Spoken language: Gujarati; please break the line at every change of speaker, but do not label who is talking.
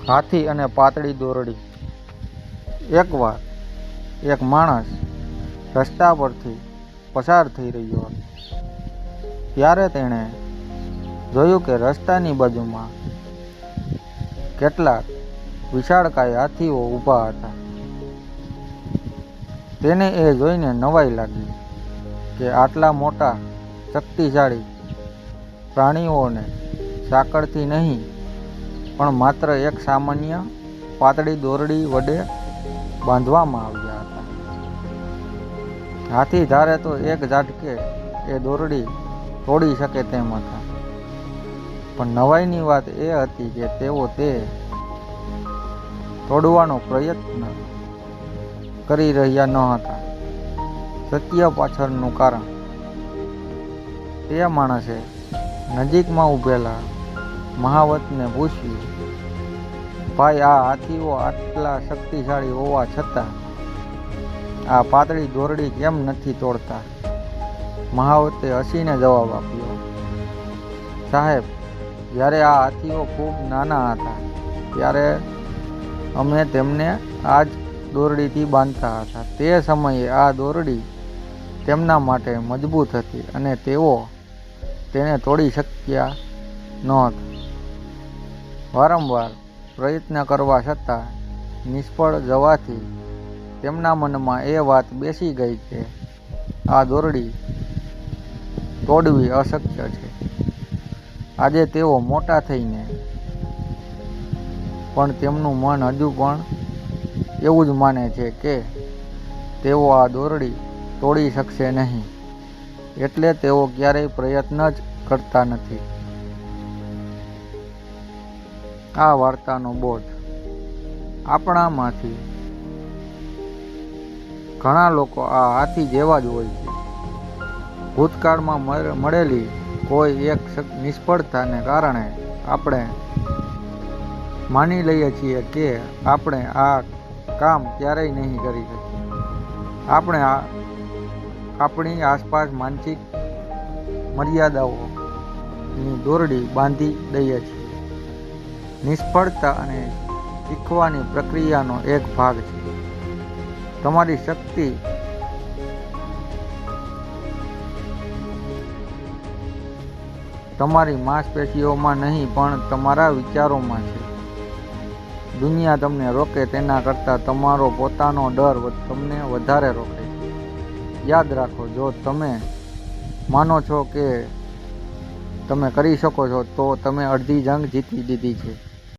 હાથી અને પાતળી દોરડી. એકવાર એક માણસ રસ્તા પરથી પસાર થઈ રહ્યો હતો. ત્યારે તેણે જોયું કે રસ્તાની બાજુમાં કેટલાક વિશાળકાય હાથીઓ ઊભા હતા. તેને એ જોઈને નવાઈ લાગી કે આટલા મોટા શક્તિશાળી પ્રાણીઓને સાંકળથી નહીં પણ માત્ર એક સામાન્ય પાતળી દોરડી વડે બાંધવામાં આવ્યા હતા. હાથી ધારે તો એક ઝાટકે એ દોરડી તોડી શકે તેમ હતા. પણ નવાઈની વાત એ હતી કે તેઓ તે તોડવાનો પ્રયત્ન કરી રહ્યા ન હતા. સત્ય પાછળનું કારણ. તે માણસે નજીકમાં ઊભેલા મહાવતને પૂછ્યું, ભાઈ, આ હાથીઓ આટલા શક્તિશાળી હોવા છતાં આ પાતળી દોરડી કેમ નથી તોડતા? મહાવતે હસીને જવાબ આપ્યો, સાહેબ, જ્યારે આ હાથીઓ ખૂબ નાના હતા ત્યારે અમે તેમને આ જ દોરડીથી બાંધતા હતા. તે સમયે આ દોરડી તેમના માટે મજબૂત હતી અને તેઓ તેને તોડી શક્યા નહોતા. વારંવાર પ્રયત્ન કરવા છતાં નિષ્ફળ જવાથી તેમના મનમાં એ વાત બેસી ગઈ કે આ દોરડી તોડવી અશક્ય છે. આજે તેઓ મોટા થઈને પણ તેમનું મન હજુ પણ એવું જ માને છે કે તેઓ આ દોરડી તોડી શકશે નહીં, એટલે તેઓ ક્યારેય પ્રયત્ન જ કરતા નથી. આ વાર્તાનો બોધ. આપણામાંથી ઘણા લોકો આ હાથી જેવા જ હોય છે. ભૂતકાળમાં મળેલી કોઈ એક નિષ્ફળતાને કારણે આપણે માની લઈએ છીએ કે આપણે આ કામ ક્યારેય નહીં કરી શકીએ. આપણે આપણી આસપાસ માનસિક મર્યાદાઓની દોરડી બાંધી દઈએ છીએ. નિષ્ફળતા અને શીખવાની પ્રક્રિયાનો એક ભાગ છે. તમારી શક્તિ તમારી માંસપેશીઓમાં નહીં પણ તમારા વિચારોમાં છે. દુનિયા તમને રોકે તેના કરતાં તમારો પોતાનો ડર તમને વધારે રોકે. યાદ રાખો, જો તમે માનો છો કે તમે કરી શકો છો તો તમે અડધી જંગ જીતી દીધી છે.